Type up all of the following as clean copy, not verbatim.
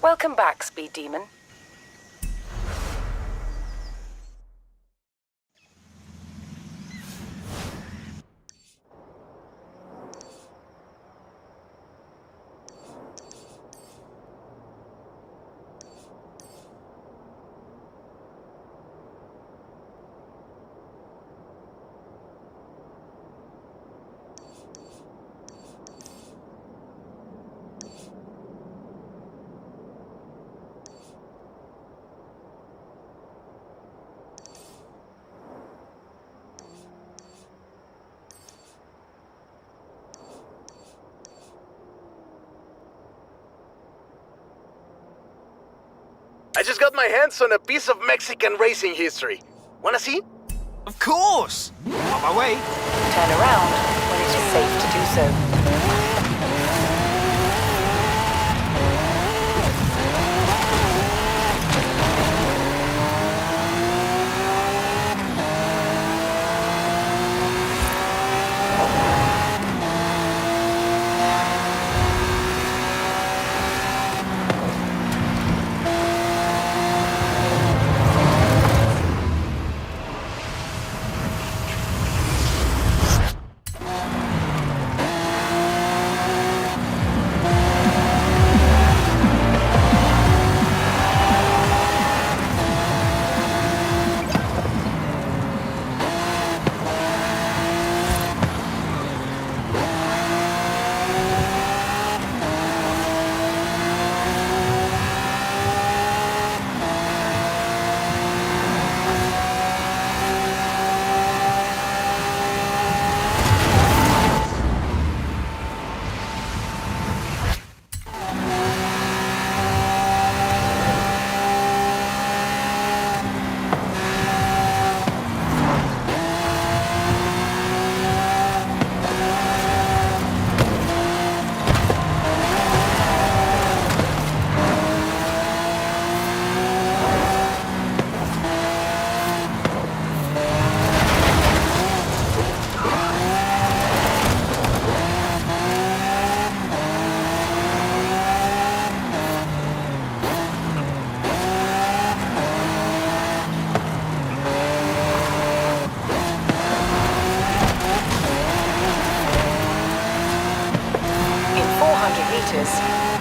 Welcome back, Speed Demon. I just got my hands on a piece of Mexican racing history. Wanna see? Of course! On my way. Turn around when it is safe to do so.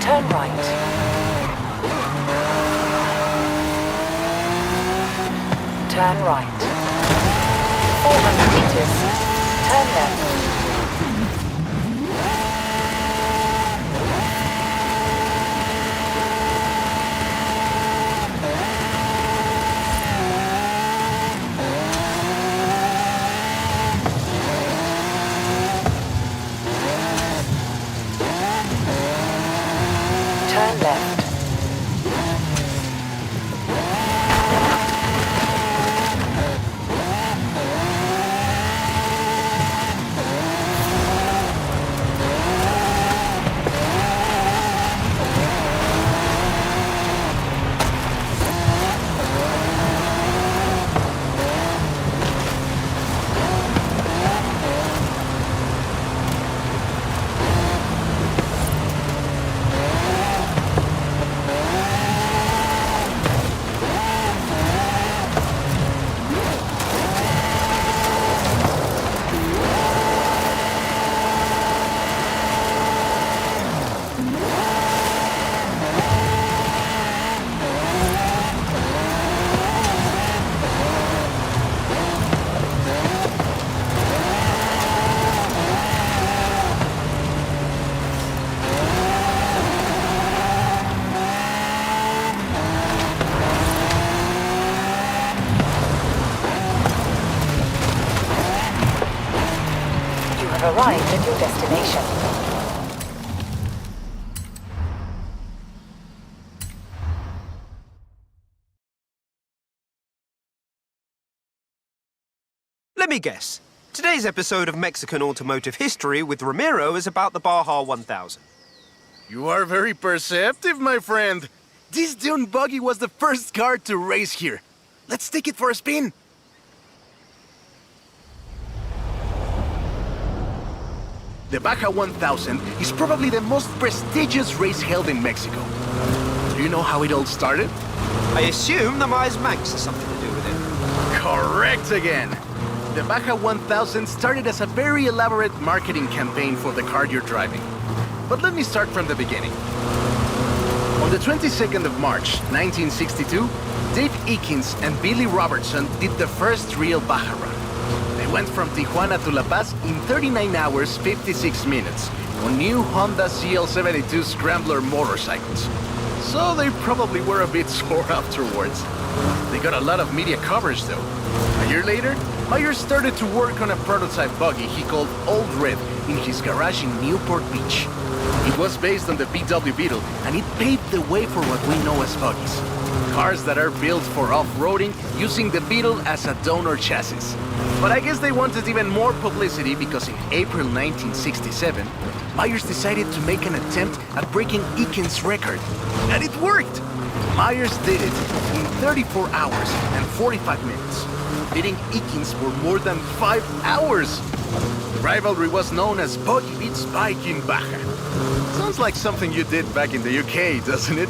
Turn right. Turn right. 400 meters. Turn left. Turn left. Arrived at your destination. Let me guess. Today's episode of Mexican Automotive History with Ramiro is about the Baja 1000. You are very perceptive, my friend. This dune buggy was the first car to race here. Let's take it for a spin. The Baja 1000 is probably the most prestigious race held in Mexico. Do you know how it all started? I assume the Myers Manx has something to do with it. Correct again! The Baja 1000 started as a very elaborate marketing campaign for the car you're driving. But let me start from the beginning. On the 22nd of March, 1962, Dave Eakins and Billy Robertson did the first real Baja run. They went from Tijuana to La Paz in 39 hours, 56 minutes on new Honda CL72 Scrambler motorcycles. So they probably were a bit sore afterwards. They got a lot of media coverage though. A year later, Myers started to work on a prototype buggy he called Old Red in his garage in Newport Beach. It was based on the VW Beetle, and it paved the way for what we know as buggies. Cars that are built for off-roading using the Beetle as a donor chassis. But I guess they wanted even more publicity because in April 1967, Myers decided to make an attempt at breaking Eakins' record. And it worked! Myers did it in 34 hours and 45 minutes, beating Eakins for more than 5 hours. The rivalry was known as Buggy Beats Bike in Baja. Sounds like something you did back in the UK, doesn't it?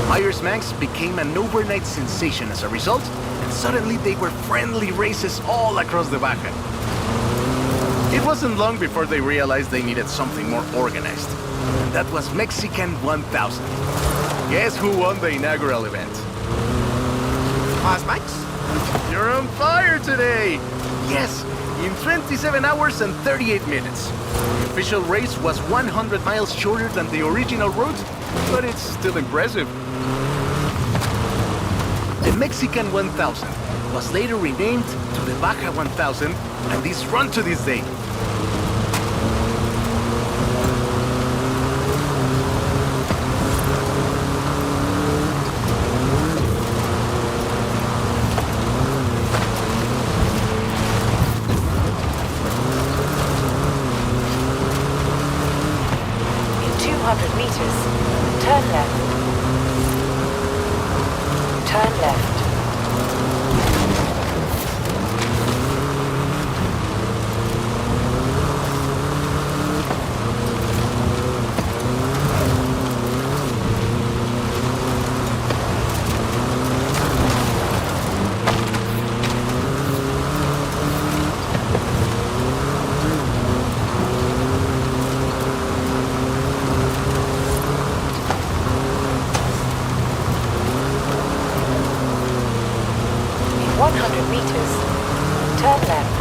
Myers Manx became an overnight sensation as a result, and suddenly they were friendly races all across the Baja. It wasn't long before they realized they needed something more organized, and that was Mexican 1000. Guess who won the inaugural event? Myers Manx? You're on fire today! Yes, in 27 hours and 38 minutes. The official race was 100 miles shorter than the original route, but it's still impressive. The Mexican 1000 was later renamed to the Baja 1000 and is run to this day. In 200 meters, turn left. Turn left. In 100 meters, turn left.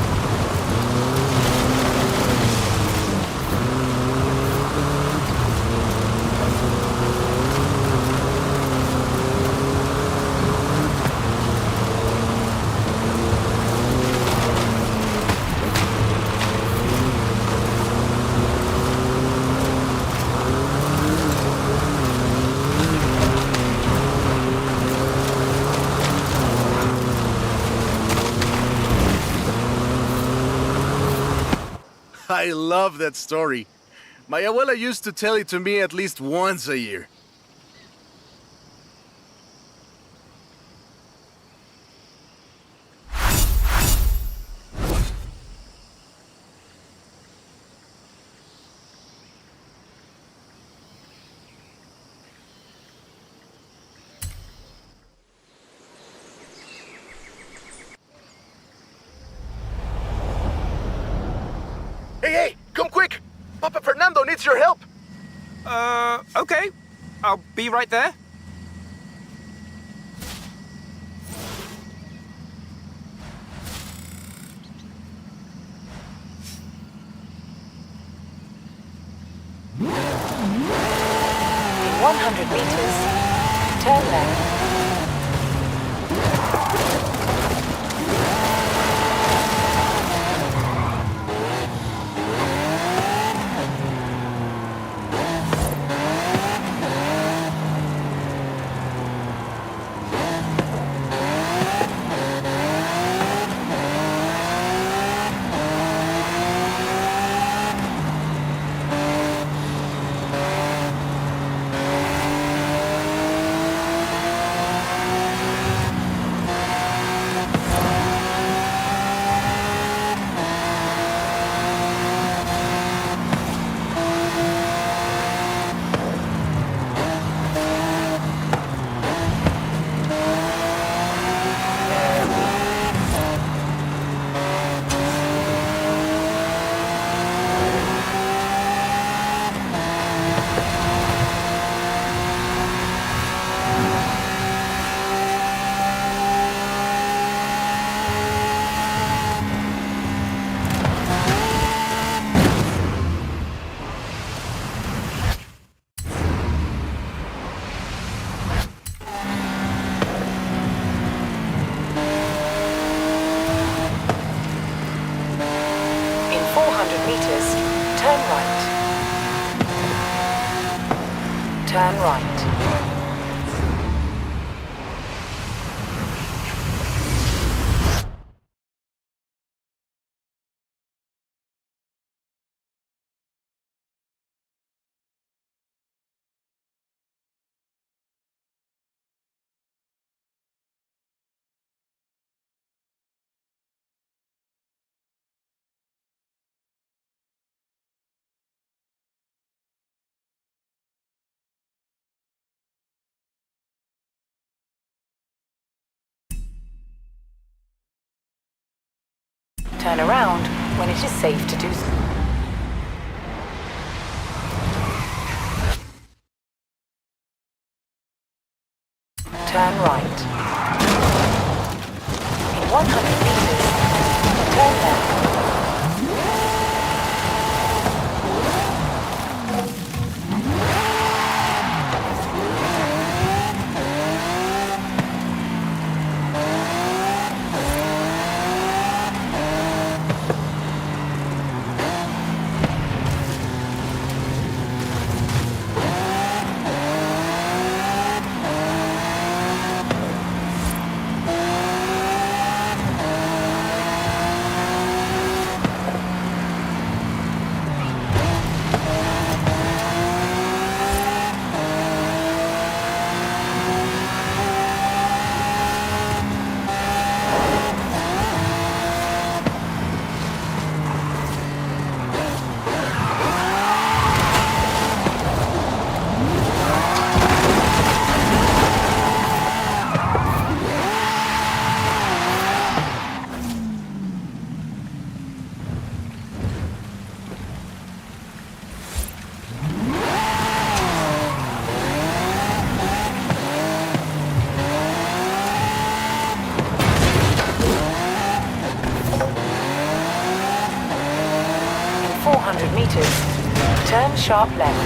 I love that story. My abuela used to tell it to me at least once a year. Hey, come quick! Papa Fernando needs your help! Okay. I'll be right there. In 100 meters, turn left. Turn right. Turn around when it is safe to do so. Turn right. In 100 meters, turn left. Turn sharp left.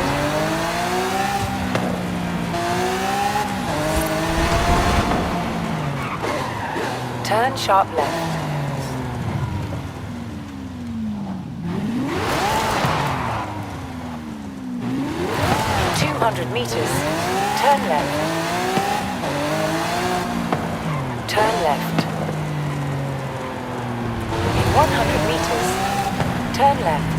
Turn sharp left. In 200 meters, turn left. Turn left. In 100 meters, turn left.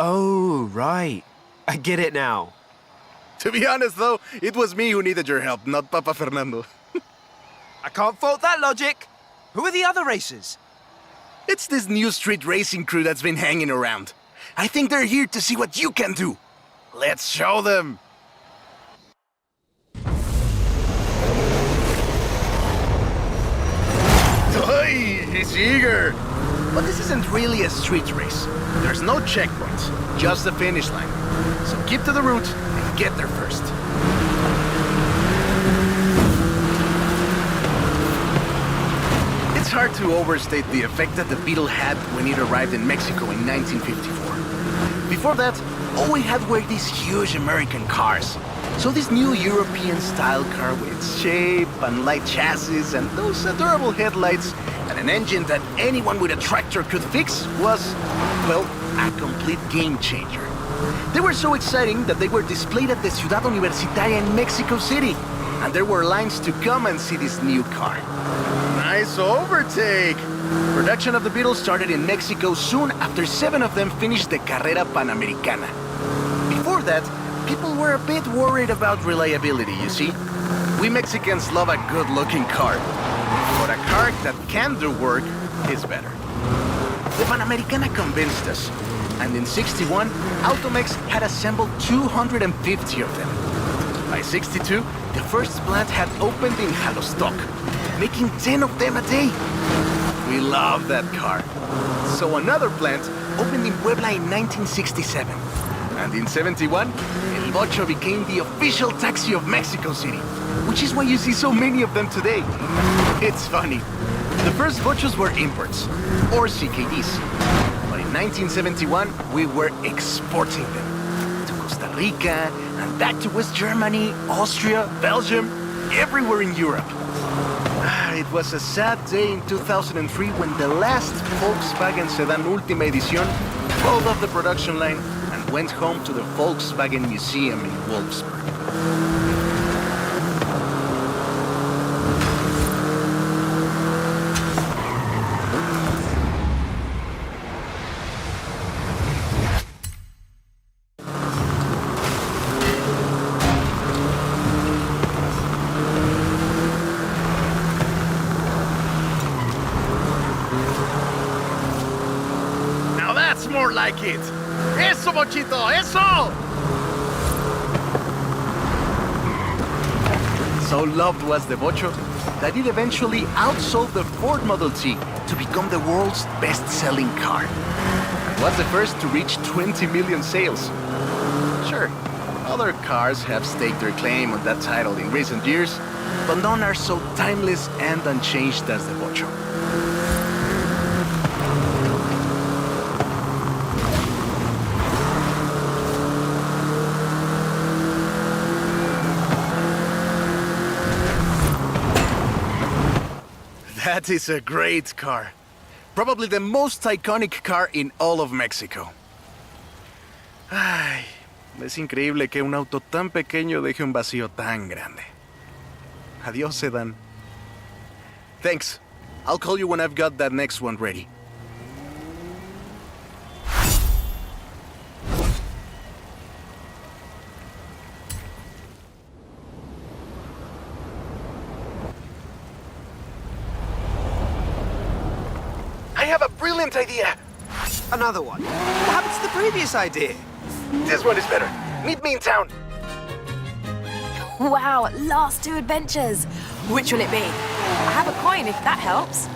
Oh, right. I get it now. To be honest, though, it was me who needed your help, not Papa Fernando. I can't fault that logic. Who are the other racers? It's this new street racing crew that's been hanging around. I think they're here to see what you can do. Let's show them. Hey, he's eager. But this isn't really a street race. There's no checkpoints, just the finish line. So keep to the route and get there first. It's hard to overstate the effect that the Beetle had when it arrived in Mexico in 1954. Before that, all we had were these huge American cars. So this new European-style car with its shape and light chassis and those adorable headlights and an engine that anyone with a tractor could fix was, well, a complete game changer. They were so exciting that they were displayed at the Ciudad Universitaria in Mexico City, and there were lines to come and see this new car. Nice overtake! Production of the Beetle started in Mexico soon after 7 of them finished the Carrera Panamericana. Before that, people were a bit worried about reliability, you see. We Mexicans love a good-looking car. But a car that can do work is better. The Panamericana convinced us, and in '61, Automex had assembled 250 of them. By '62, the first plant had opened in Jalostoc, making 10 of them a day. We love that car. So another plant opened in Puebla in 1967. And in '71, El Bocho became the official taxi of Mexico City, which is why you see so many of them today. It's funny. The first Bochos were imports, or CKDs. But in 1971, we were exporting them to Costa Rica, and back to West Germany, Austria, Belgium, everywhere in Europe. It was a sad day in 2003 when the last Volkswagen sedan Última Edición rolled off the production line and went home to the Volkswagen Museum in Wolfsburg. More like it. Eso, Bochito, eso! So loved was the Bocho that it eventually outsold the Ford Model T to become the world's best-selling car. And was the first to reach 20 million sales. Sure, other cars have staked their claim on that title in recent years, but none are so timeless and unchanged as the Bocho. That is a great car. Probably the most iconic car in all of Mexico. Ay, es increíble que un auto tan pequeño deje un vacío tan grande. Adiós, sedan. Thanks. I'll call you when I've got that next one ready. I have a brilliant idea! Another one. What happened to the previous idea? This one is better. Meet me in town. Wow, last two adventures. Which will it be? I have a coin if that helps.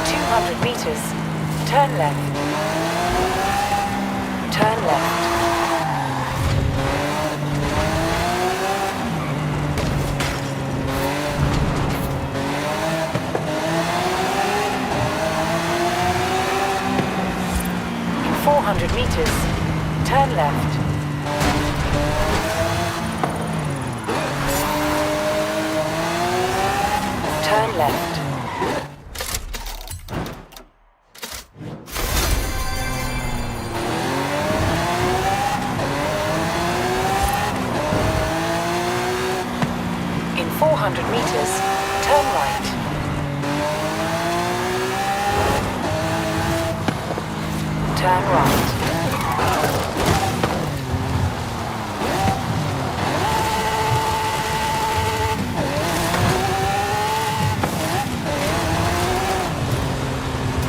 200 meters. Turn left. Turn left. In 400 meters. Turn left. Turn left. In 400 meters, turn right. Turn right.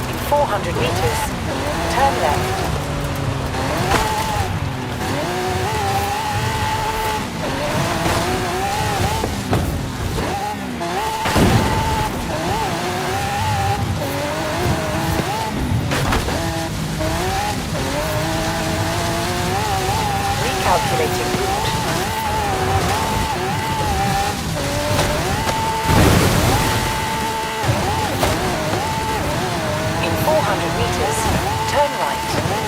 In 400 meters, turn left. Recalculating route. In 400 meters, turn right.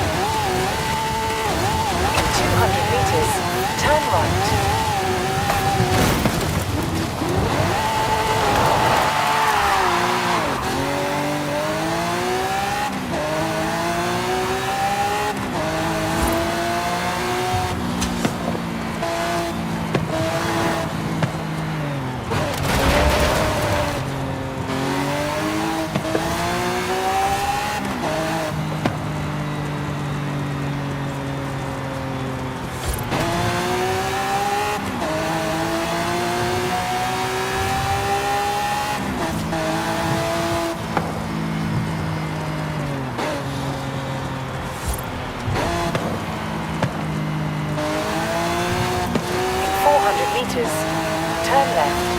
left.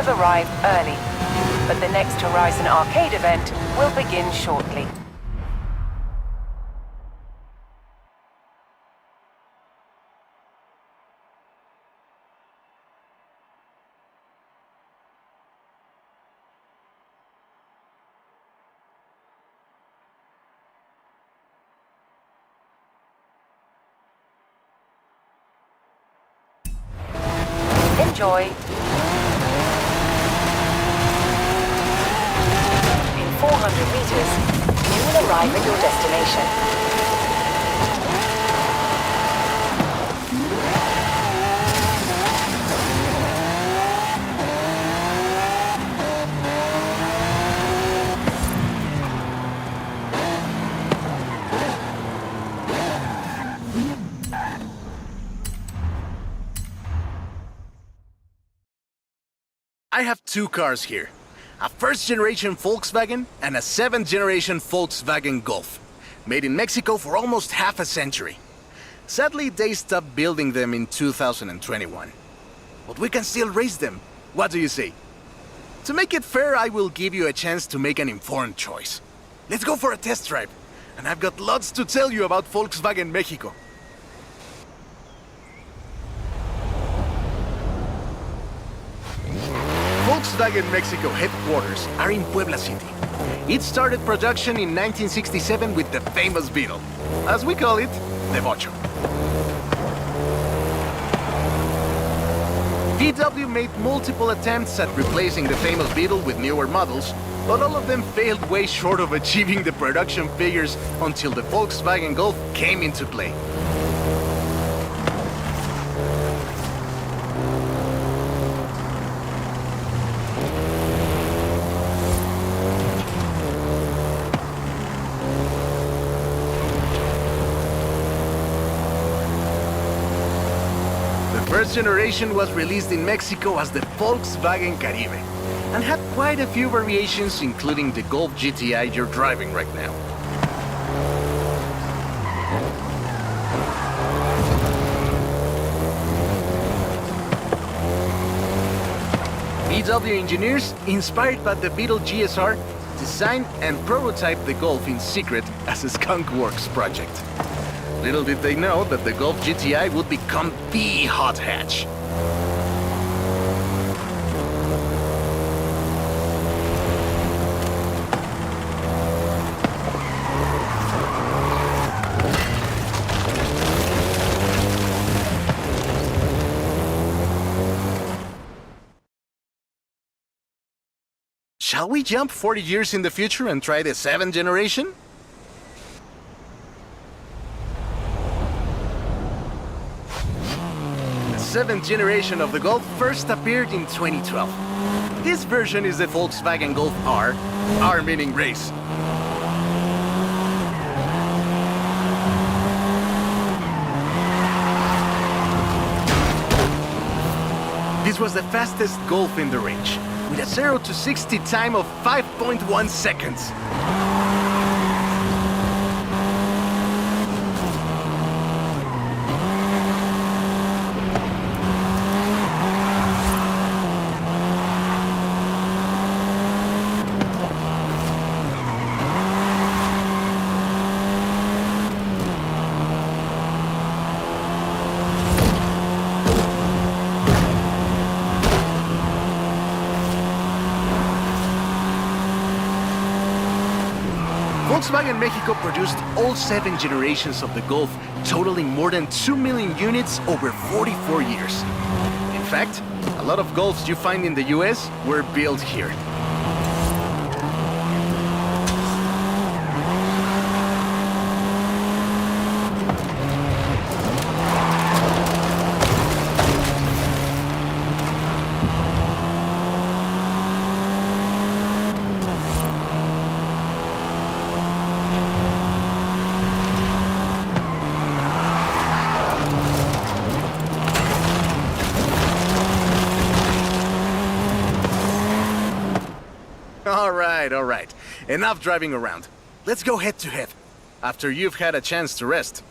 Arrived early, but the next Horizon Arcade event will begin shortly. Enjoy. 400 meters, you will arrive at your destination. I have two cars here. A first-generation Volkswagen and a 7th-generation Volkswagen Golf, made in Mexico for almost half a century. Sadly, they stopped building them in 2021. But we can still race them. What do you say? To make it fair, I will give you a chance to make an informed choice. Let's go for a test drive. And I've got lots to tell you about Volkswagen Mexico. Volkswagen Mexico headquarters are in Puebla City. It started production in 1967 with the famous Beetle. As we call it, the Bocho. VW made multiple attempts at replacing the famous Beetle with newer models, but all of them failed way short of achieving the production figures until the Volkswagen Golf came into play. First generation was released in Mexico as the Volkswagen Caribe and had quite a few variations, including the Golf GTI you're driving right now. VW engineers, inspired by the Beetle GSR, designed and prototyped the Golf in secret as a Skunk Works project. Little did they know that the Golf GTI would become the hot hatch. Shall we jump 40 years in the future and try the 7th generation? The 7th generation of the Golf first appeared in 2012. This version is the Volkswagen Golf R, R meaning race. This was the fastest Golf in the range, with a 0 to 60 time of 5.1 seconds. Volkswagen Mexico produced all 7 generations of the Golf, totaling more than 2 million units over 44 years. In fact, a lot of Golfs you find in the US were built here. all right. Enough driving around. Let's go head to head, after you've had a chance to rest.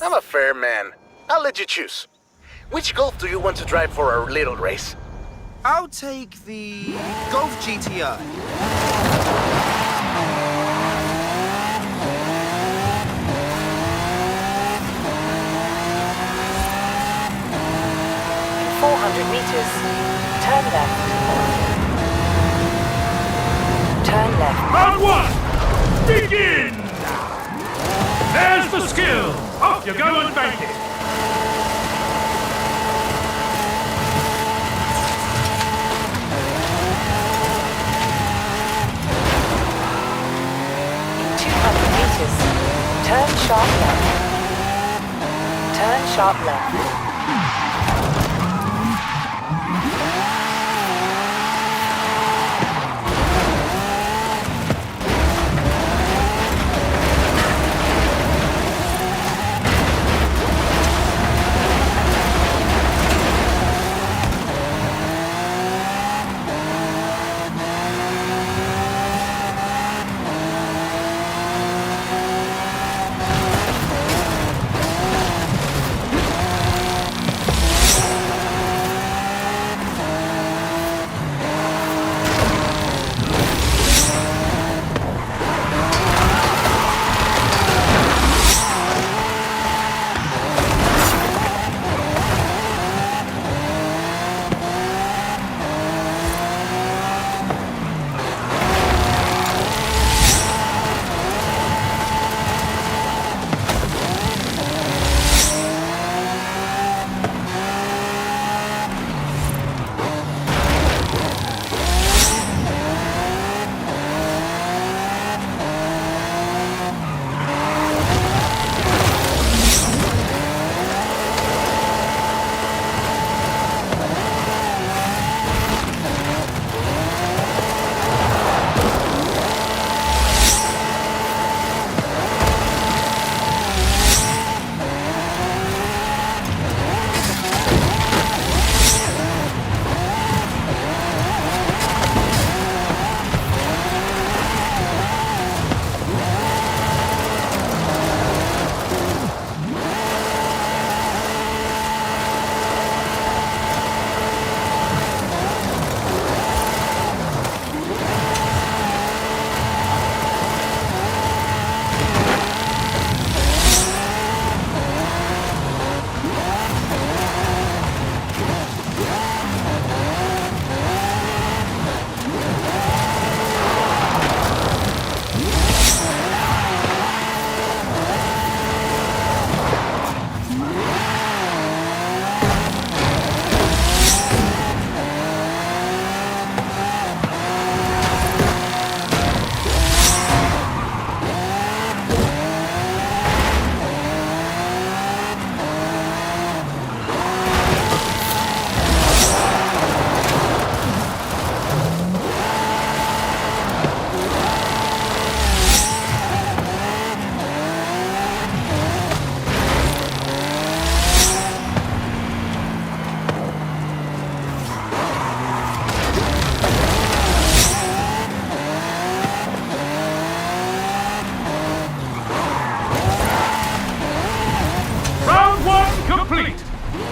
I'm a fair man. I'll let you choose. Which Golf do you want to drive for our little race? I'll take the Golf GT-R. In 400 meters, turn left. Turn left. Round one! Begin! There's the skill! Off you go and bank it! In 200 meters, turn sharp left. Turn sharp left.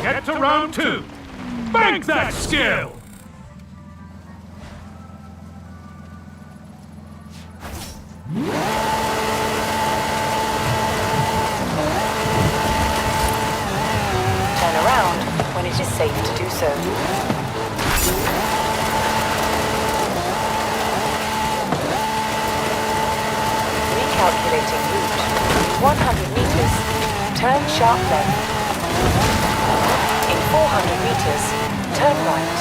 Get to round two. Bank that skill! Turn around when it is safe to do so. Recalculating route. 100 meters. Turn sharp left. In 400 meters, turn right.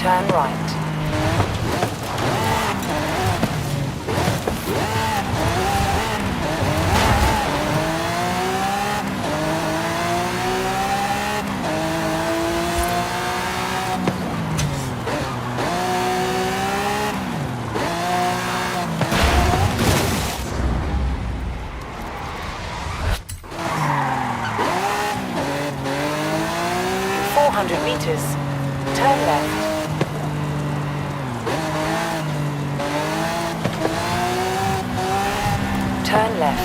Turn right. In 400 meters, turn left. Turn left.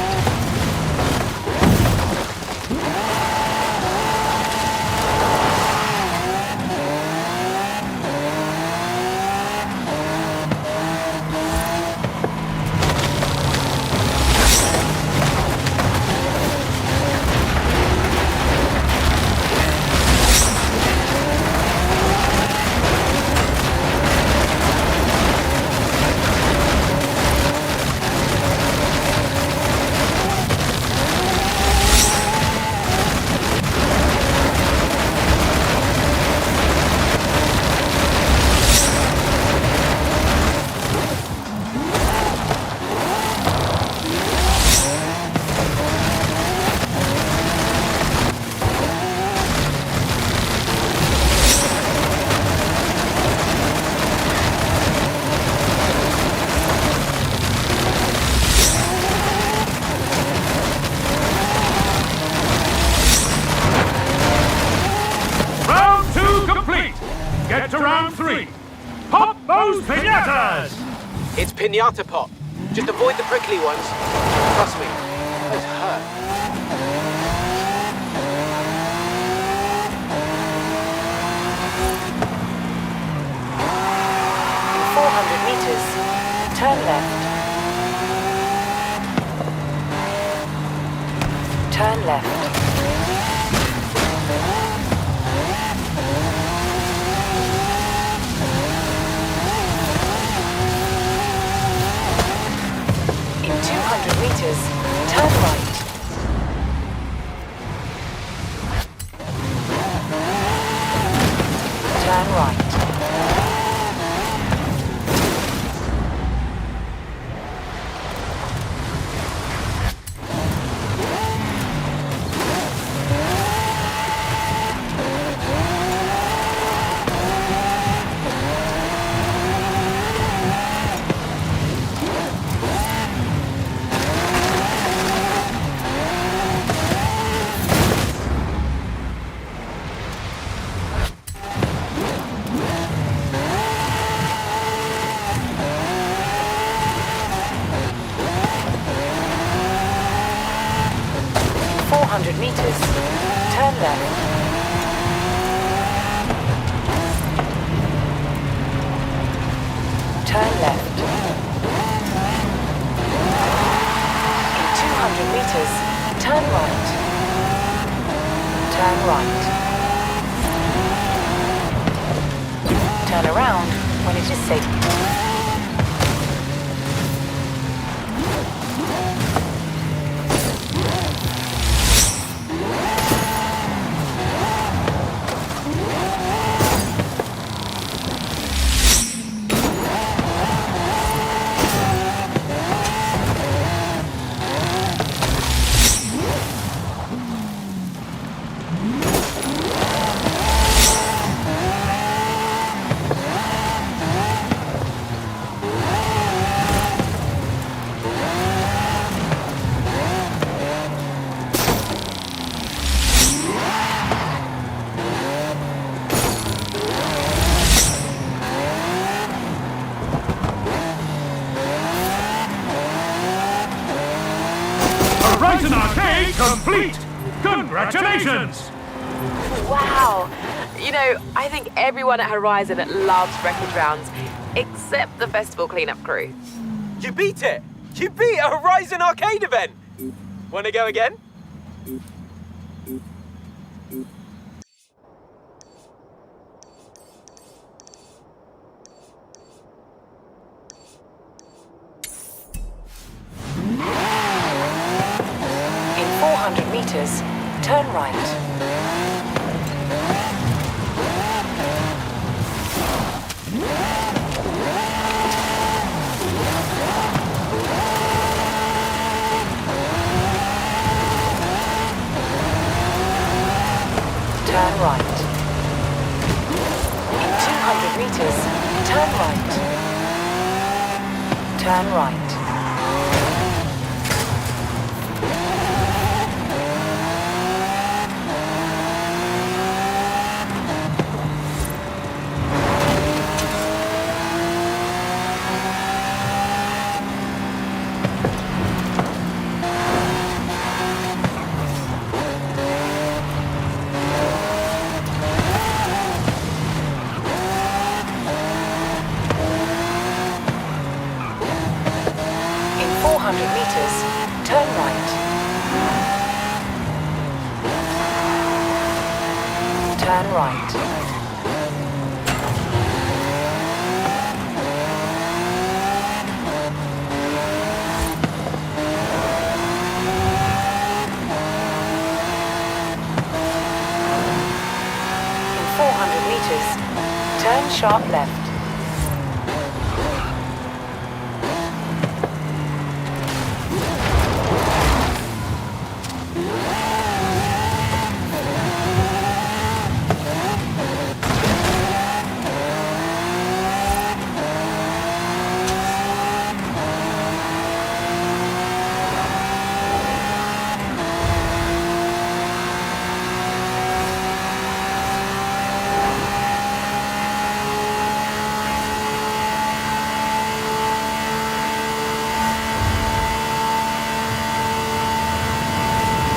Round 2 complete. Get to round 3. Pop those pinatas! It's pinata pop. Just avoid the prickly ones. Trust me, those hurt. In 400 meters, turn left. Turn left. In 200 meters, turn right. Turn right. Meters. Turn left. Turn left. In 200 meters, turn right. Turn right. Turn around when it is safe. Horizon Arcade complete! Congratulations! Wow! You know, I think everyone at Horizon loves wreckage rounds, except the festival cleanup crew. You beat it! You beat a Horizon Arcade event! Wanna go again? In 400 meters, turn right. turn right. In 400 meters, turn right. Turn right. In 400 meters, turn sharp left.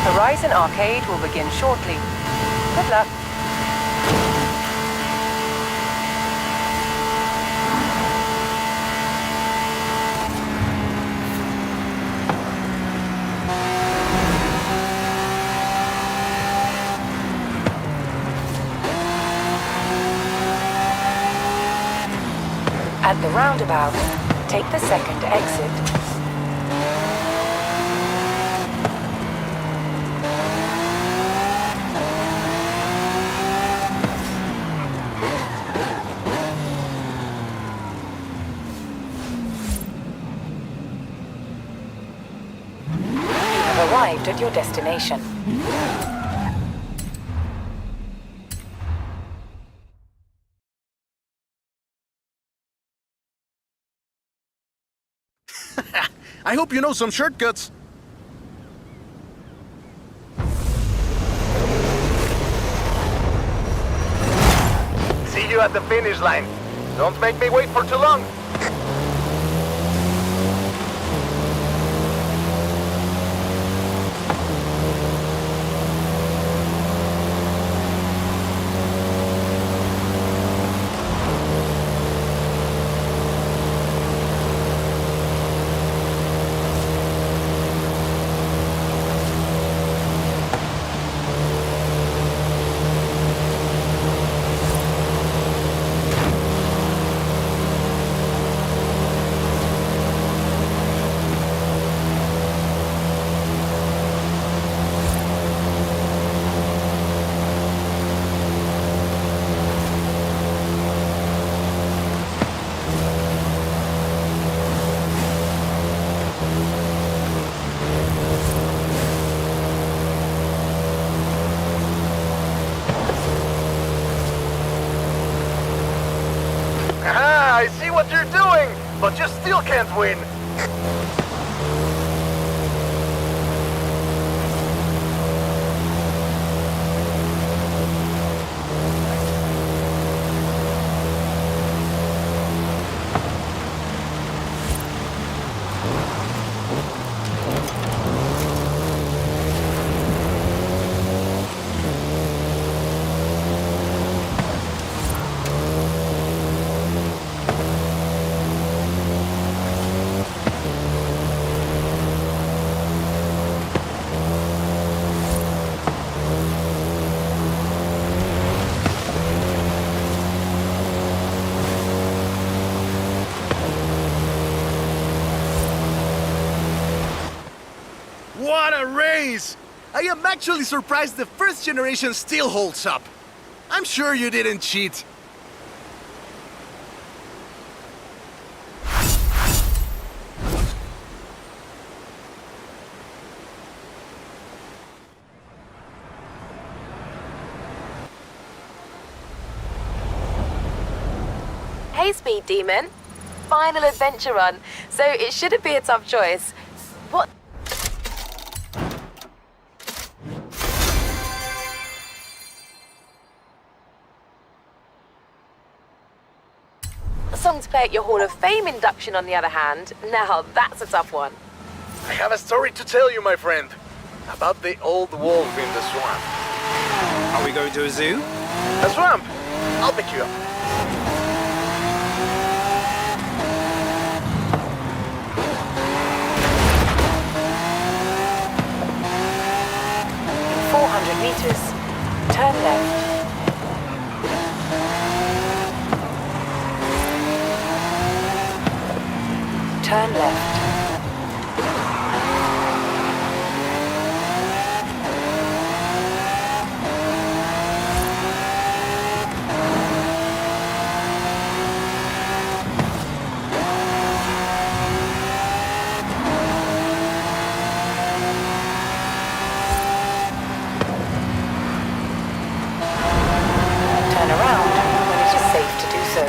Horizon Arcade will begin shortly. Good luck. At the roundabout, take the second exit. You have arrived at your destination. I hope you know some shortcuts. See you at the finish line. Don't make me wait for too long. I see what you're doing, but you still can't win. What a race! I am actually surprised the first generation still holds up. I'm sure you didn't cheat. Hey, Speed Demon. final adventure run, so it shouldn't be a tough choice. What song to play at your Hall of Fame induction, on the other hand, now that's a tough one. I have a story to tell you, my friend, about the old wolf in the swamp. Are we going to a zoo? A swamp? I'll pick you up. In 400 meters, turn left. Turn left. Turn around when it is safe to do so.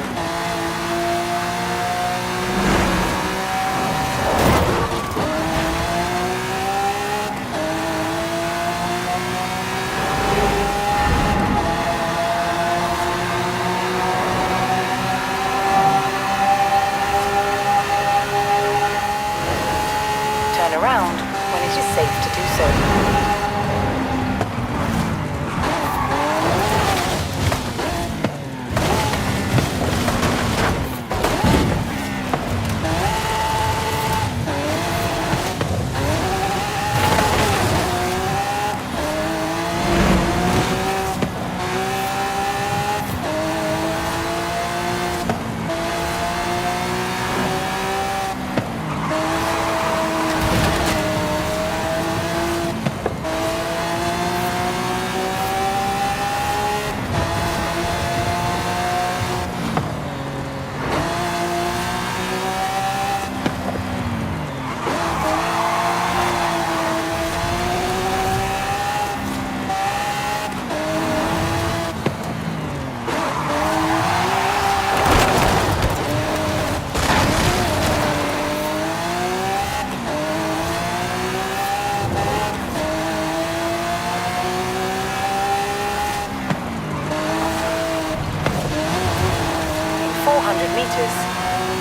Turn around when it is safe to do so.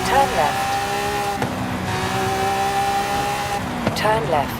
Turn left. Turn left.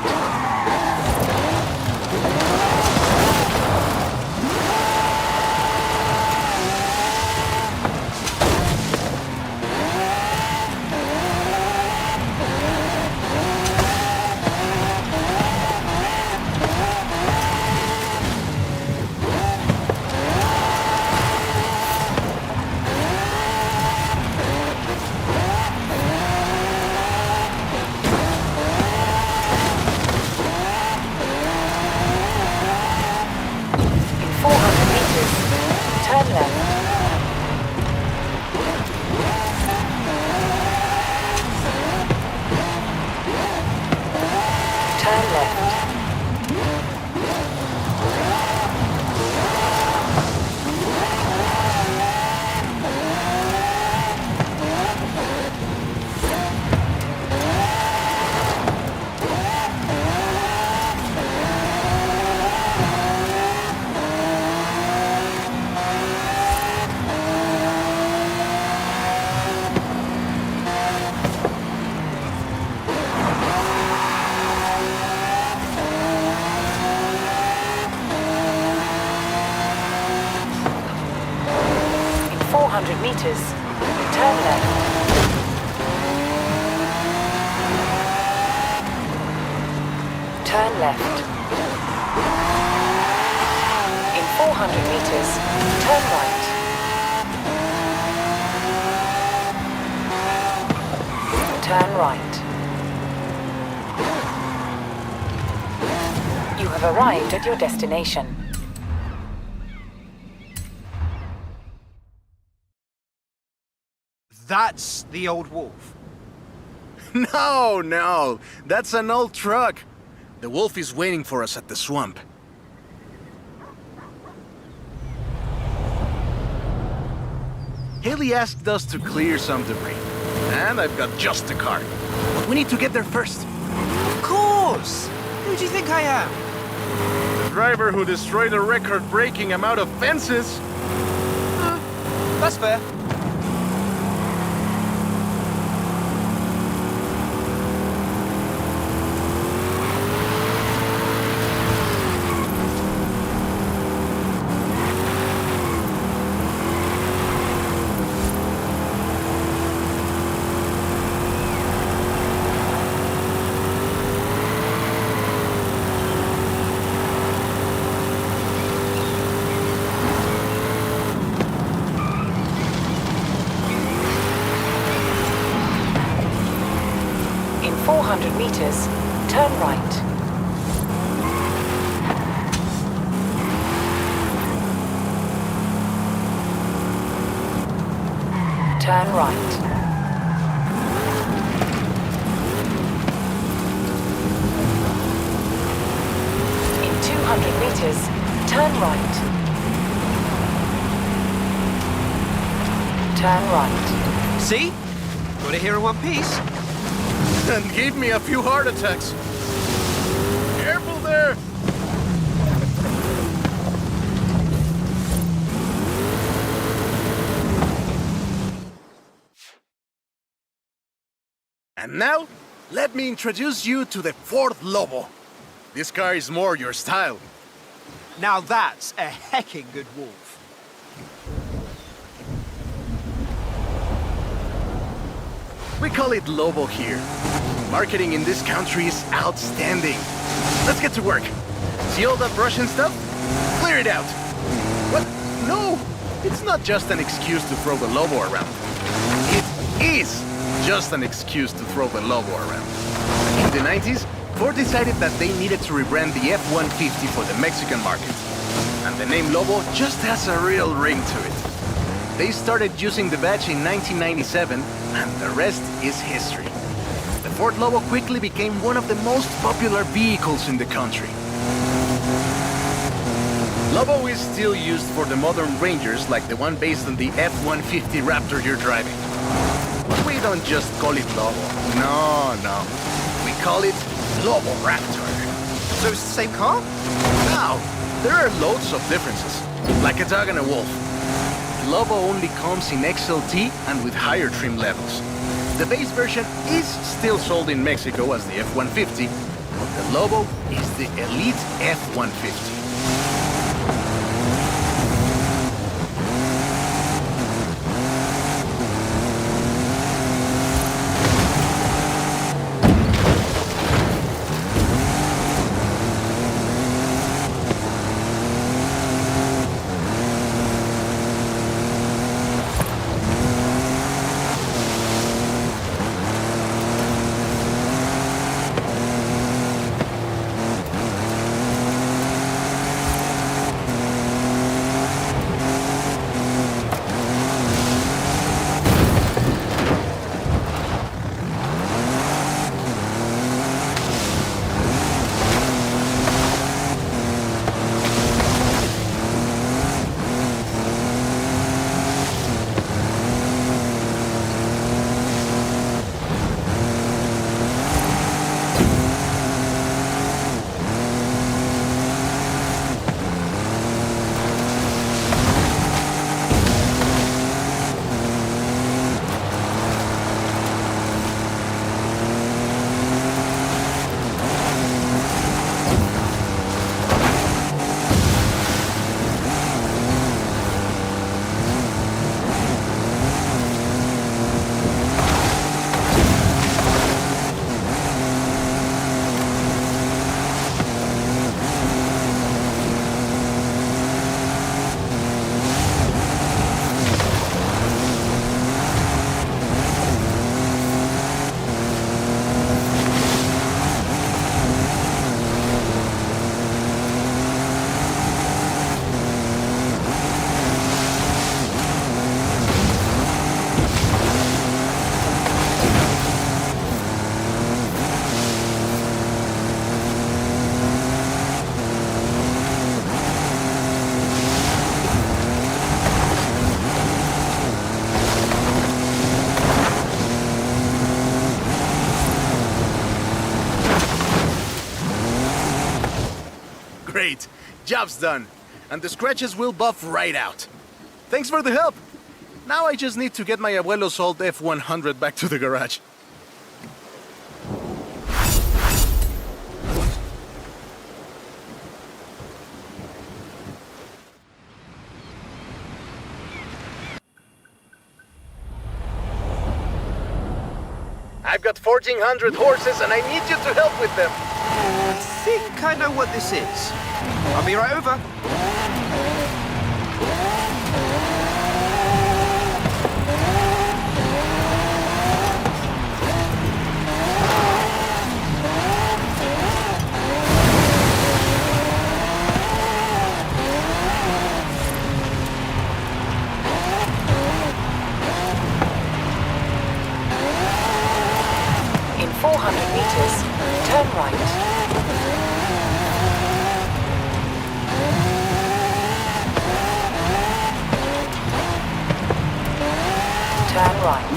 Turn left. Turn left. In 400 meters, turn left. Turn left. In 400 meters, turn right. Turn right. You have arrived at your destination. That's the old wolf. No, that's an old truck. The wolf is waiting for us at the swamp. Haley asked us to clear some debris, And I've got just the car. But we need to get there first. Of course! Who do you think I am? The driver who destroyed a record-breaking amount of fences. That's fair. In 400 meters, turn right. Turn right. In 200 meters, turn right. Turn right. See? Got it here in one piece. And gave me a few heart attacks. Careful there! And now, let me introduce you to the Ford Lobo. This car is more your style. Now that's a hecking good wolf. We call it Lobo here. Marketing in this country is outstanding. Let's get to work. See all that brush and stuff? Clear it out. What? No! It's not just an excuse to throw the Lobo around. It is just an excuse to throw the Lobo around. In the 90s, Ford decided that they needed to rebrand the F-150 for the Mexican market. And the name Lobo just has a real ring to it. They started using the badge in 1997, and the rest is history. The Ford Lobo quickly became one of the most popular vehicles in the country. Lobo is still used for the modern Rangers like the one based on the F-150 Raptor you're driving. But we don't just call it Lobo. No. We call it Lobo Raptor. So it's the same car? Now, there are loads of differences, like a dog and a wolf. Lobo only comes in XLT and with higher trim levels. The base version is still sold in Mexico as the F-150, but the Lobo is the elite F-150. Great! Job's done. And the scratches will buff right out. Thanks for the help. Now I just need to get my abuelo's old F100 back to the garage. I've got 1,400 horses and I need you to help with them. I think I know what this is. I'll be right over. In 400 meters, turn right. Turn right.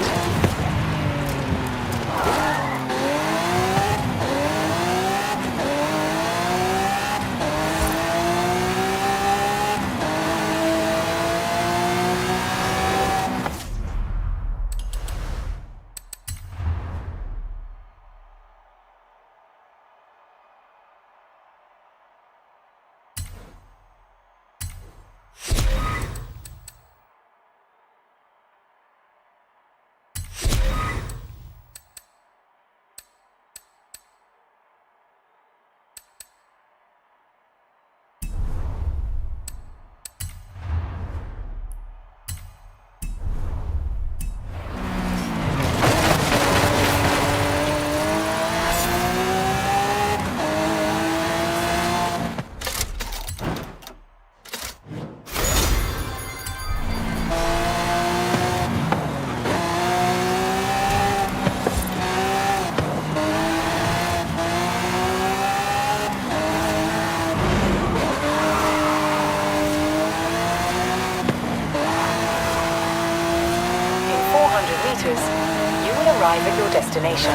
You will arrive at your destination.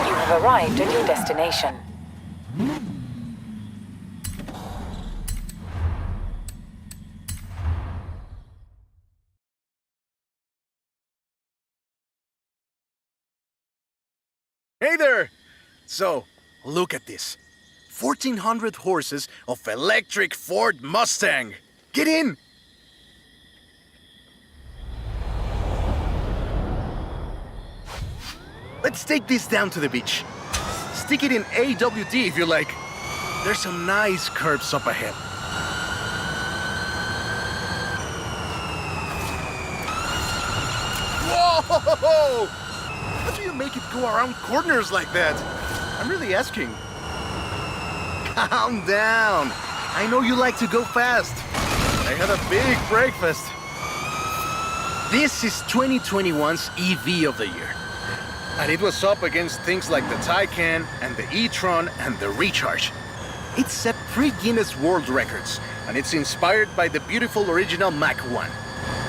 You have arrived at your destination. Hey there! So, look at this. 1,400 horses of electric Ford Mustang. Get in! Let's take this down to the beach. Stick it in AWD if you like. There's some nice curves up ahead. Whoa! How do you make it go around corners like that? I'm really asking. Calm down. I know you like to go fast. I had a big breakfast. This is 2021's EV of the year. And it was up against things like the Taycan and the e-tron and the Recharge. It set 3 Guinness World Records, and it's inspired by the beautiful original Mach 1.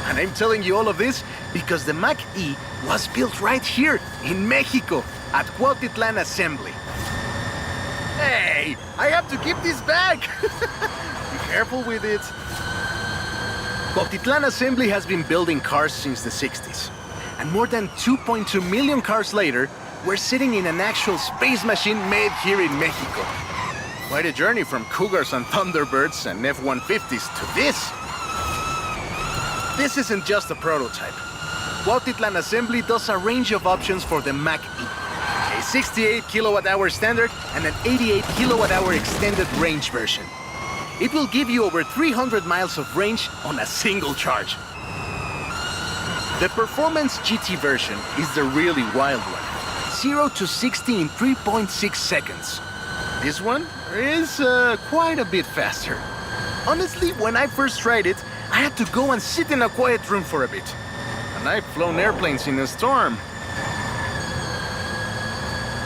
And I'm telling you all of this because the Mach E was built right here in Mexico at Cuautitlán Assembly. Hey, I have to keep this back. Be careful with it. Cuautitlán Assembly has been building cars since the 60s. And more than 2.2 million cars later, we're sitting in an actual space machine made here in Mexico. Quite a journey from Cougars and Thunderbirds and F-150s to this. This isn't just a prototype. Cuautitlán Assembly does a range of options for the Mach E. A 68 kilowatt-hour standard and an 88 kilowatt-hour extended range version. It will give you over 300 miles of range on a single charge. The Performance GT version is the really wild one. 0 to 60 in 3.6 seconds. This one is quite a bit faster. Honestly, when I first tried it, I had to go and sit in a quiet room for a bit. And I've flown airplanes in a storm.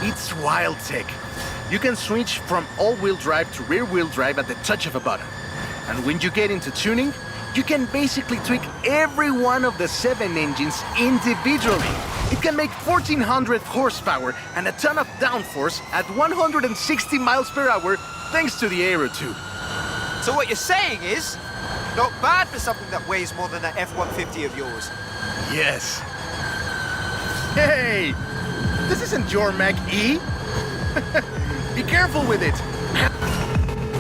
It's wild tech. You can switch from all-wheel drive to rear-wheel drive at the touch of a button. And when you get into tuning, You can basically tweak every one of the 7 engines individually. It can make 1,400 horsepower and a ton of downforce at 160 miles per hour thanks to the Aero tube. So what you're saying is, not bad for something that weighs more than that F-150 of yours. Yes. Hey! This isn't your Mac E. Be careful with it.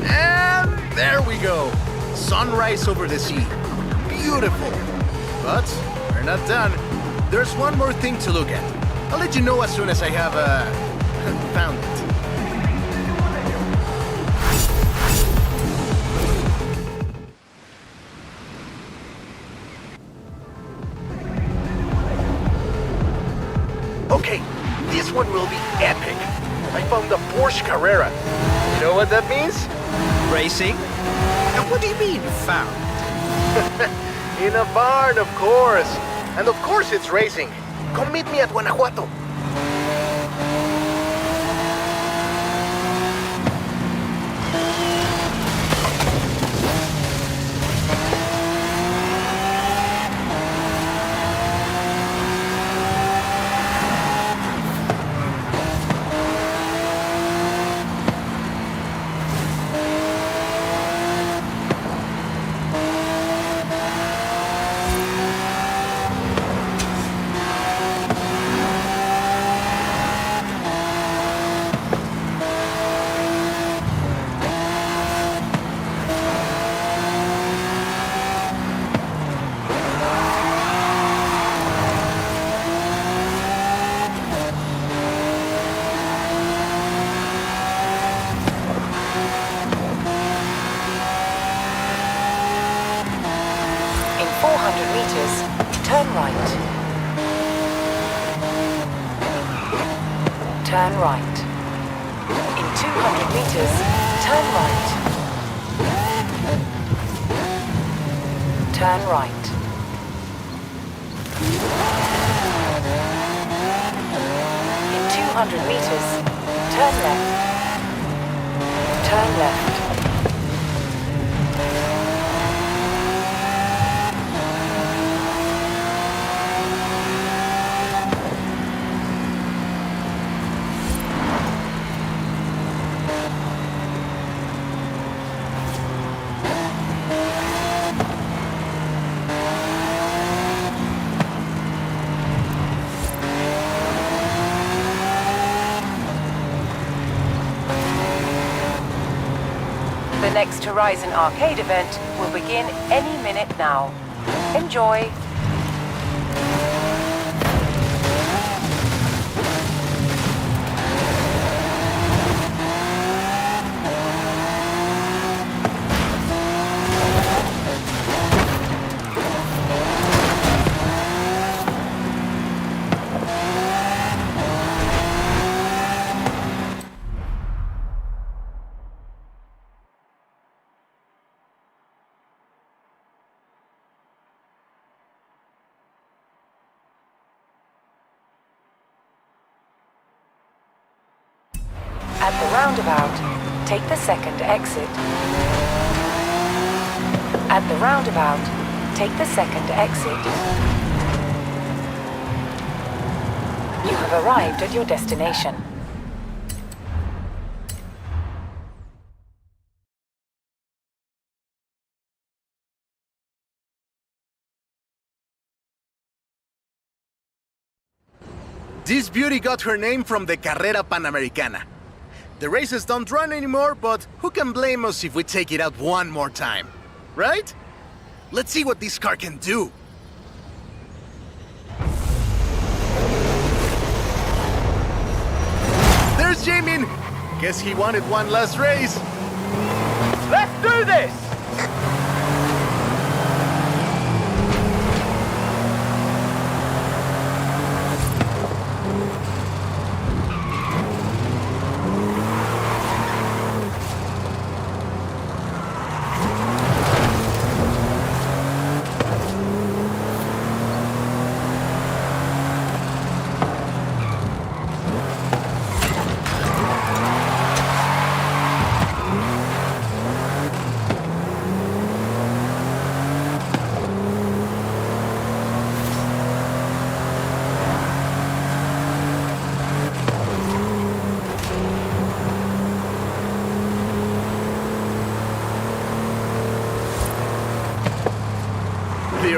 And there we go. Sunrise over the sea. Beautiful. But we're not done. There's one more thing to look at. I'll let you know as soon as I have found it. Okay, this one will be epic. I found the Porsche Carrera. You know what that means? Racing? And what do you mean, found? In a barn, of course. And of course it's racing. Come meet me at Guanajuato. Turn right. Turn right. In 200 meters, turn right. Turn right. In 200 meters, turn left. Turn left. The next Horizon Arcade event will begin any minute now. Enjoy! At the roundabout, take the second exit. At the roundabout, take the second exit. You have arrived at your destination. This beauty got her name from the Carrera Panamericana. The races don't run anymore, but who can blame us if we take it out one more time? Right? Let's see what this car can do. There's Jamin! Guess he wanted one last race. Let's do this!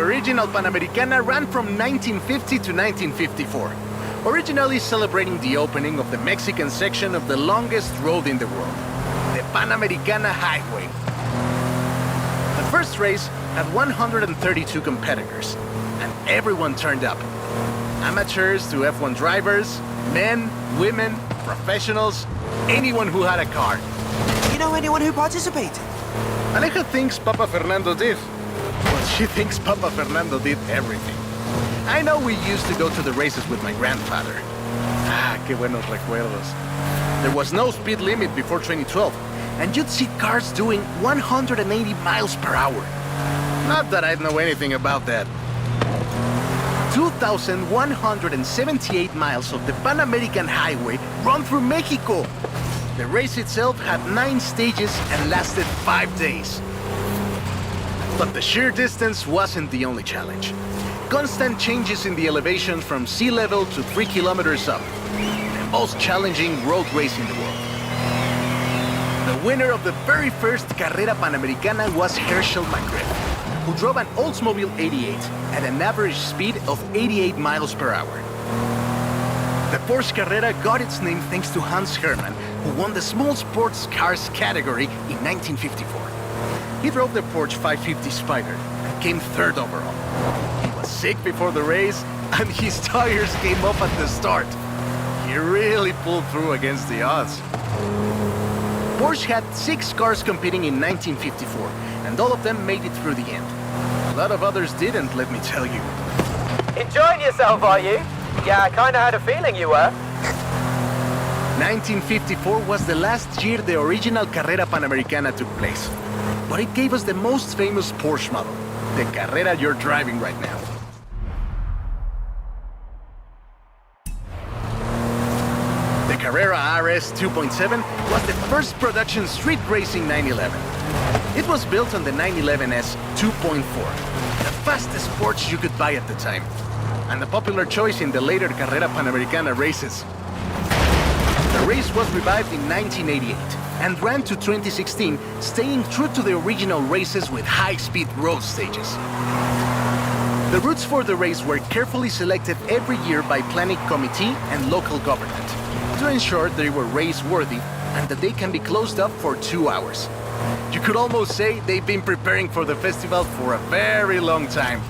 original Panamericana ran from 1950 to 1954, originally celebrating the opening of the Mexican section of the longest road in the world, the Panamericana Highway. The first race had 132 competitors, and everyone turned up. Amateurs to F1 drivers, men, women, professionals, anyone who had a car. You know anyone who participated? Aleja thinks Papa Fernando did. Well, she thinks Papa Fernando did everything. I know we used to go to the races with my grandfather. Ah, qué buenos recuerdos. There was no speed limit before 2012, and you'd see cars doing 180 miles per hour. Not that I know anything about that. 2,178 miles of the Pan American Highway run through Mexico. The race itself had 9 stages and lasted 5 days. But the sheer distance wasn't the only challenge. Constant changes in the elevation from sea level to 3 kilometers up. The most challenging road race in the world. The winner of the very first Carrera Panamericana was Herschel McGriff, who drove an Oldsmobile 88 at an average speed of 88 miles per hour. The Porsche Carrera got its name thanks to Hans Hermann, who won the small sports cars category in 1954. He drove the Porsche 550 Spider and came 3rd overall. He was sick before the race, and his tires came off at the start. He really pulled through against the odds. Porsche had 6 cars competing in 1954, and all of them made it through the end. A lot of others didn't, let me tell you. Enjoying yourself, are you? Yeah, I kinda had a feeling you were. 1954 was the last year the original Carrera Panamericana took place. But it gave us the most famous Porsche model, the Carrera you're driving right now. The Carrera RS 2.7 was the first production street racing 911. It was built on the 911S 2.4, the fastest Porsche you could buy at the time, and a popular choice in the later Carrera Panamericana races. The race was revived in 1988 and ran to 2016, staying true to the original races with high-speed road stages. The routes for the race were carefully selected every year by planning committee and local government to ensure they were race-worthy and that they can be closed up for 2 hours. You could almost say they've been preparing for the festival for a very long time.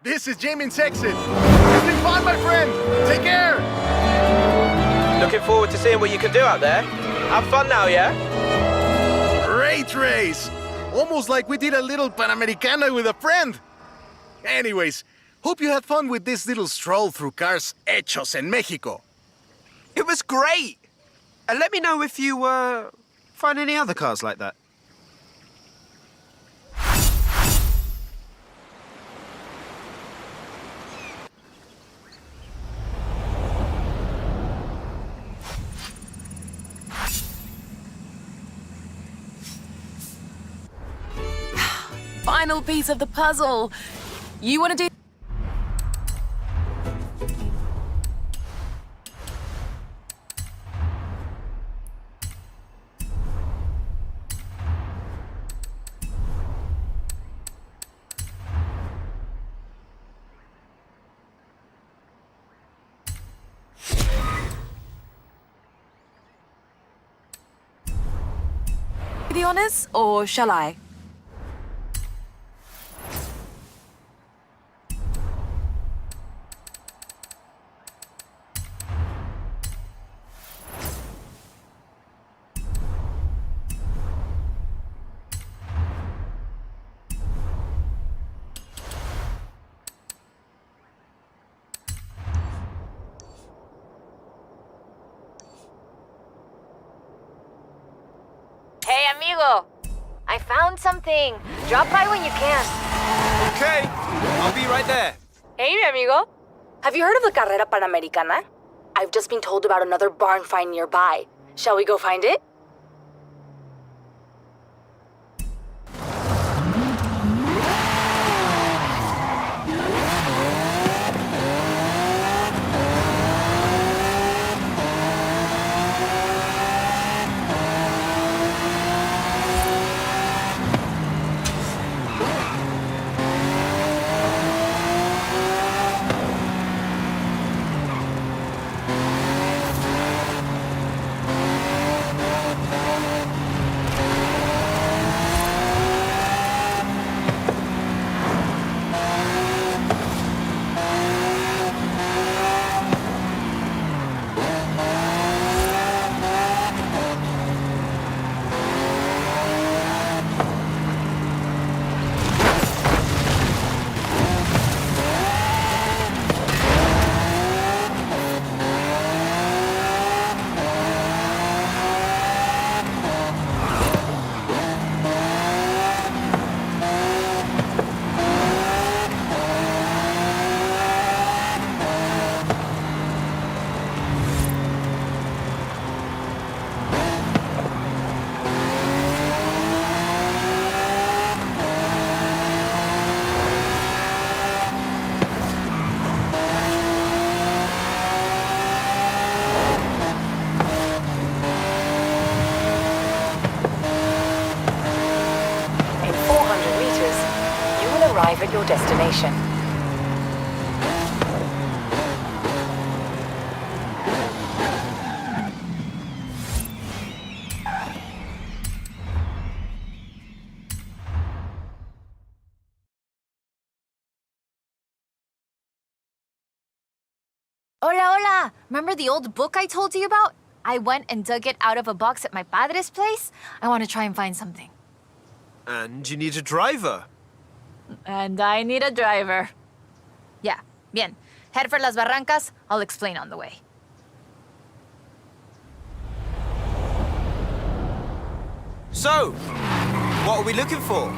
This is Jamin's exit. It's been fun, my friend. Take care. Looking forward to seeing what you can do out there. Have fun now, yeah? Great race. Almost like we did a little Panamericana with a friend. Anyways, hope you had fun with this little stroll through cars hechos en Mexico. It was great! And let me know if you, find any other cars like that. Final piece of the puzzle. You want to do... the honors, or shall I? Hey, amigo! I found something. Drop by when you can. Okay, I'll be right there. Hey, mi amigo. Have you heard of the Carrera Panamericana? I've just been told about another barn find nearby. Shall we go find it? Arrive at your destination. Hola, hola! Remember the old book I told you about? I went and dug it out of a box at my padre's place. I want to try and find something. And you need a driver. And I need a driver. Yeah, bien. Head for Las Barrancas. I'll explain on the way. So, what are we looking for?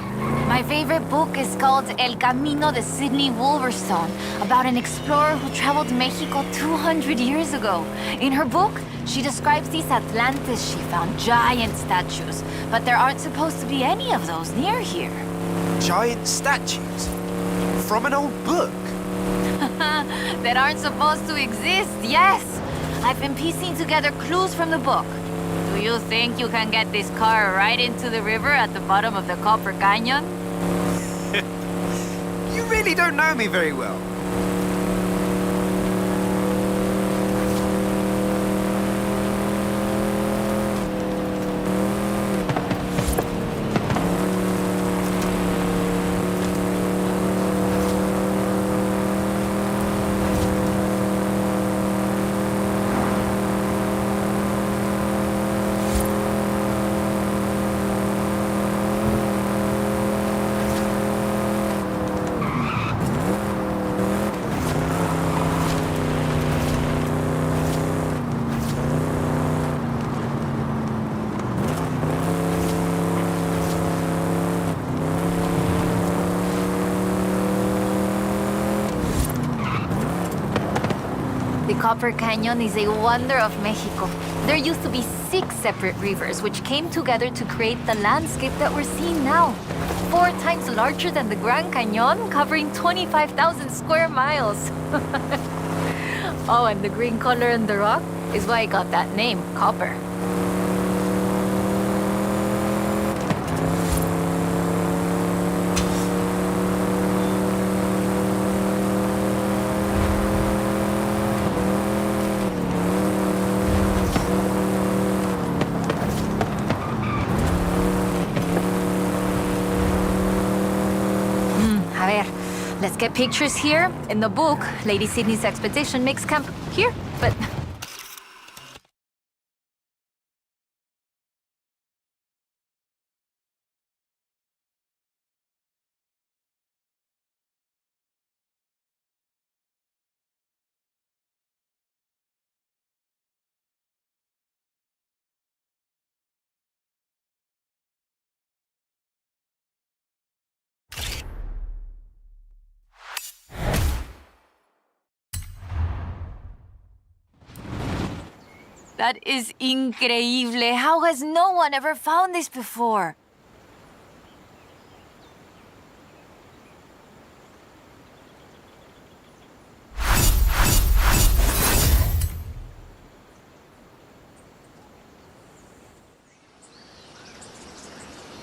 My favorite book is called El Camino de Sidney Wolverstone, about an explorer who traveled Mexico 200 years ago. In her book, she describes these Atlantis she found, giant statues. But there aren't supposed to be any of those near here. Giant statues? From an old book? That aren't supposed to exist, yes! I've been piecing together clues from the book. Do you think you can get this car right into the river at the bottom of the Copper Canyon? You really don't know me very well. The Copper Canyon is a wonder of Mexico. There used to be 6 separate rivers which came together to create the landscape that we're seeing now. 4 times larger than the Grand Canyon, covering 25,000 square miles. Oh, and the green color in the rock is why it got that name, copper. Let's get pictures here. In the book, Lady Sydney's expedition makes camp here, but... That is increíble. How has no one ever found this before?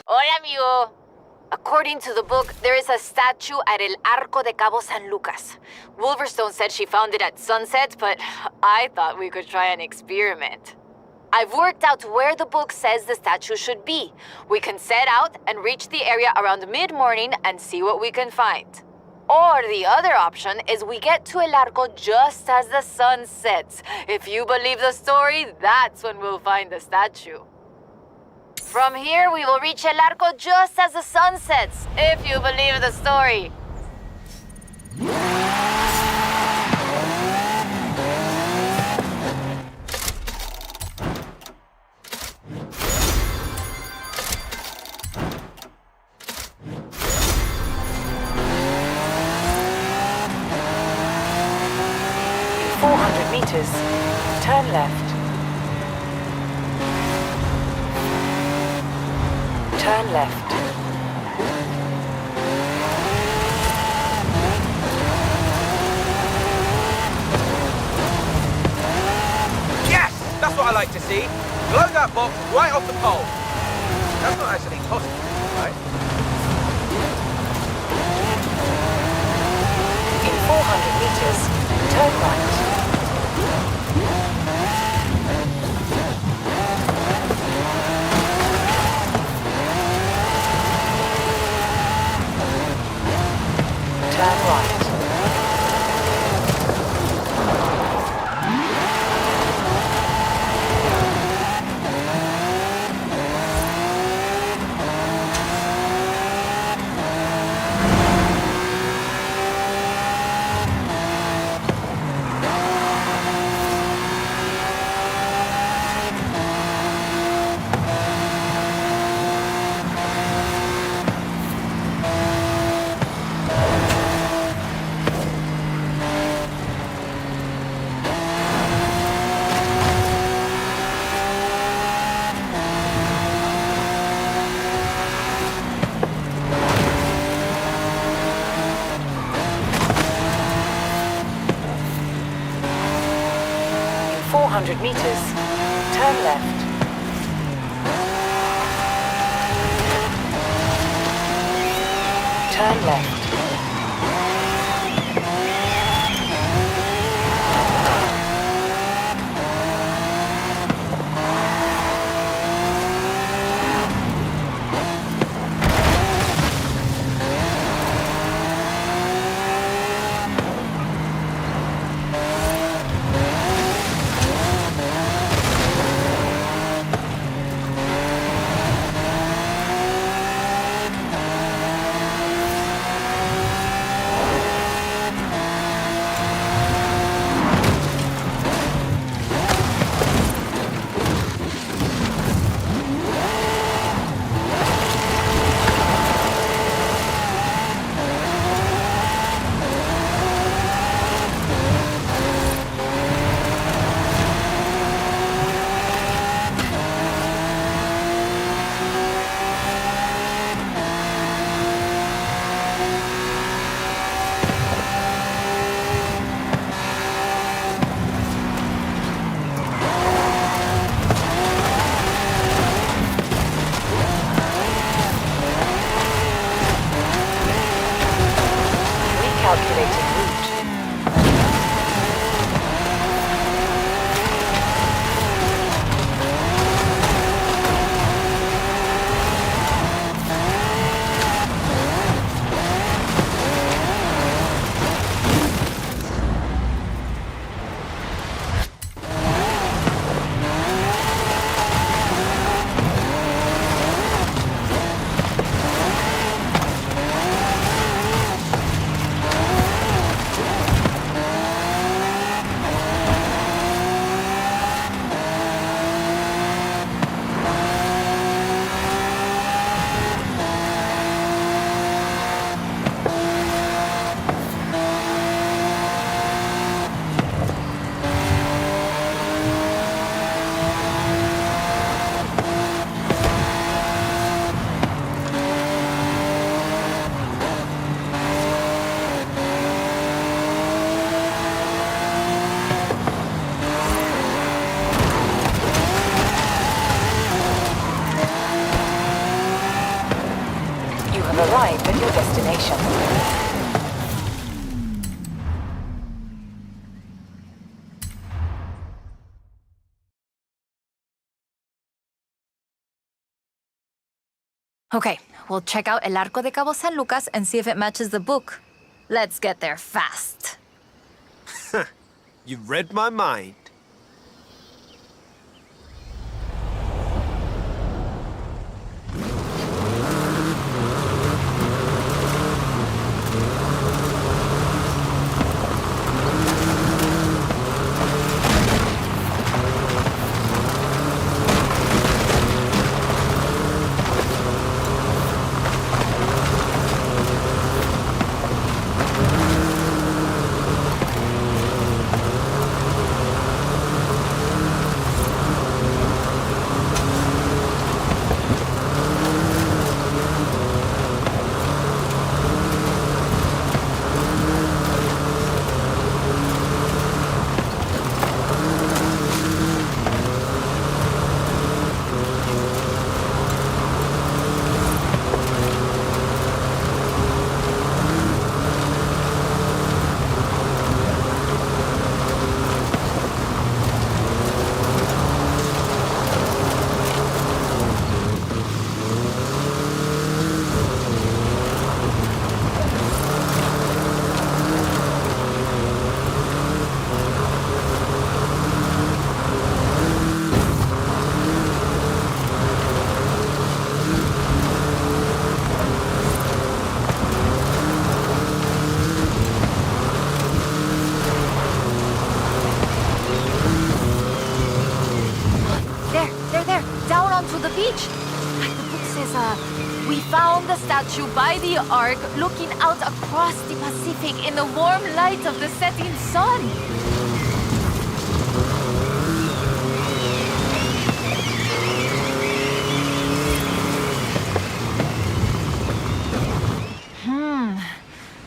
Hola, amigo. According to the book, there is a statue at El Arco de Cabo San Lucas. Wolverstone said she found it at sunset, but I thought we could try an experiment. I've worked out where the book says the statue should be. We can set out and reach the area around mid-morning and see what we can find. Or the other option is we get to El Arco just as the sun sets. If you believe the story, that's when we'll find the statue. From here, we will reach El Arco just as the sun sets, if you believe the story. In 400 meters, turn left. Turn left. Yes! That's what I like to see. Blow that box right off the pole. That's not actually possible, right? In 400 meters, turn right. Turn right. In 400 meters, turn left. Turn left. have arrived at your destination. Okay, we'll check out El Arco de Cabo San Lucas and see if it matches the book. Let's get there fast. You read my mind. Onto the beach. The book says, we found the statue by the ark looking out across the Pacific in the warm light of the setting sun.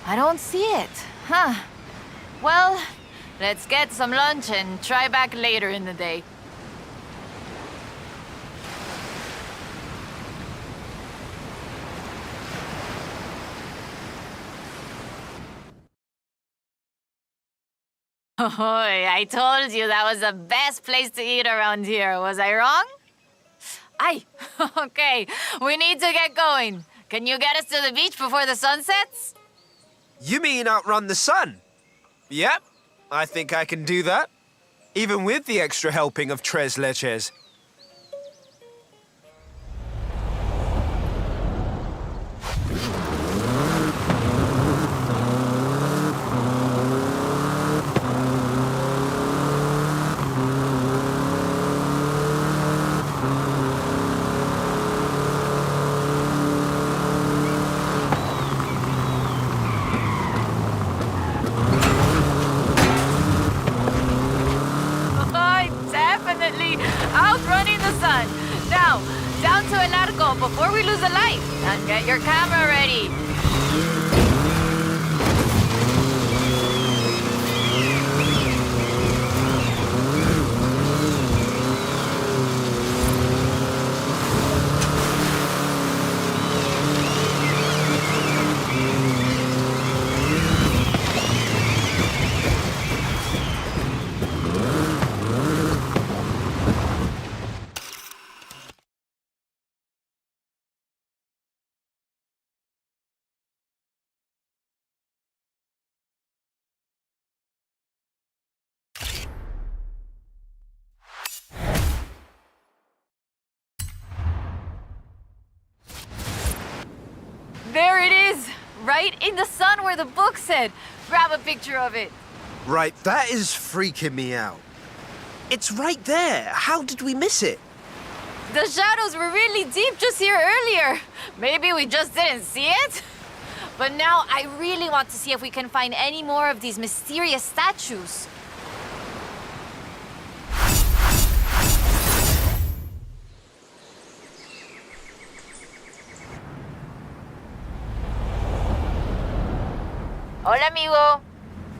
I don't see it. Huh. Well, let's get some lunch and try back later in the day. Oh, I told you that was the best place to eat around here. Was I wrong? Aye. Okay, we need to get going. Can you get us to the beach before the sun sets? You mean outrun the sun? Yep, I think I can do that. Even with the extra helping of tres leches. Outrunning the sun. Now, down to El Arco before we lose a life. And get your camera ready. There it is! Right in the sun where the book said. Grab a picture of it. Right, that is freaking me out. It's right there. How did we miss it? The shadows were really deep just here earlier. Maybe we just didn't see it? But now I really want to see if we can find any more of these mysterious statues. Hola, amigo.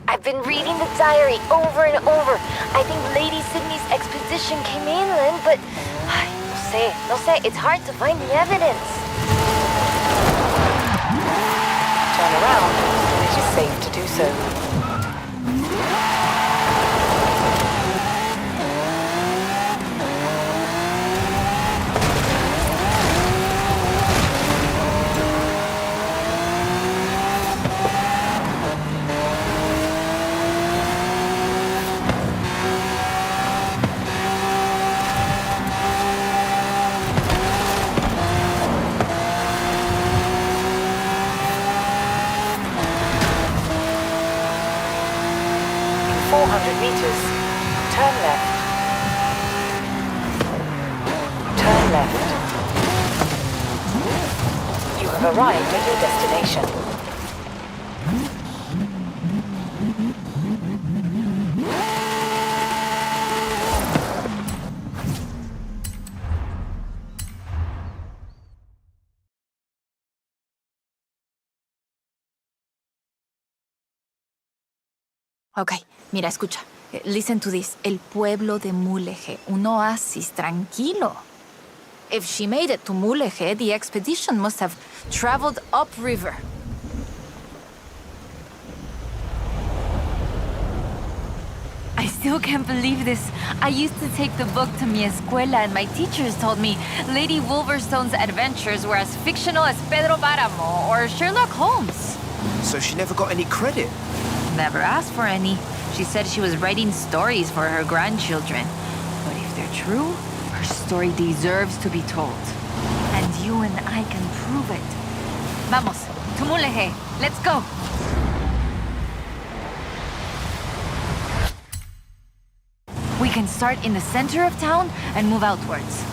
I've been reading the diary over and over. I think Lady Sydney's expedition came inland, but no sé, it's hard to find the evidence. turn around, it is safe to do so. Meters. Turn left. Turn left. You have arrived at your destination. Ok, mira, escucha. Listen to this. El pueblo de Mulegé. Un oasis tranquilo. If she made it to Mulegé, the expedition must have traveled upriver. I still can't believe this. I used to take the book to mi escuela and my teachers told me Lady Wolverstone's adventures were as fictional as Pedro Páramo or Sherlock Holmes. So she never got any credit? Never asked for any. She said she was writing stories for her grandchildren. But if they're true, her story deserves to be told. And you and I can prove it. Vamos, to Mulegé. Let's go. We can start in the center of town and move outwards.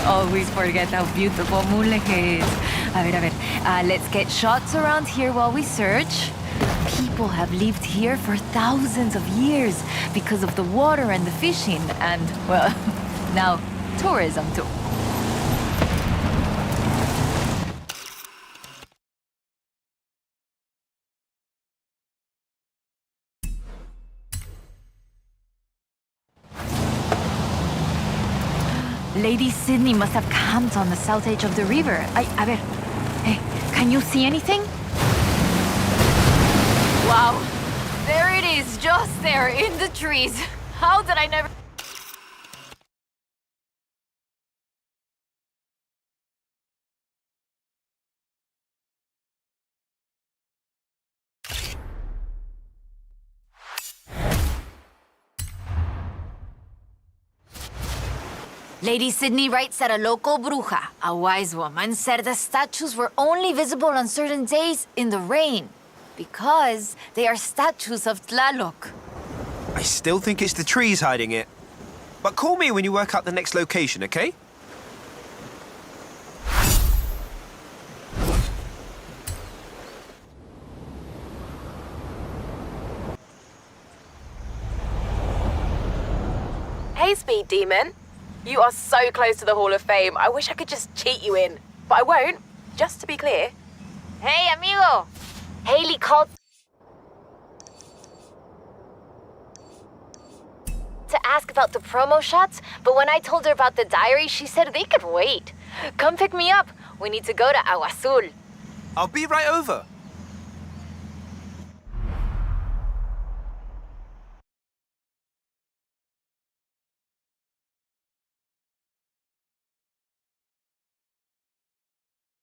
Always forget how beautiful Mulegé is. A ver. Let's get shots around here while we search. People have lived here for thousands of years because of the water and the fishing and, well, now tourism too. Lady Sydney must have camped on the south edge of the river. A ver. Hey, can you see anything? Wow. There it is, just there, in the trees. How did I never... Lady Sydney writes that a local bruja, a wise woman, said the statues were only visible on certain days in the rain because they are statues of Tlaloc. I still think it's the trees hiding it. But call me when you work out the next location, okay? Hey, Speed Demon. You are so close to the Hall of Fame. I wish I could just cheat you in. But I won't, just to be clear. Hey, amigo! Haley called... to ask about the promo shots, but when I told her about the diary, she said they could wait. Come pick me up. We need to go to Agua Azul. I'll be right over.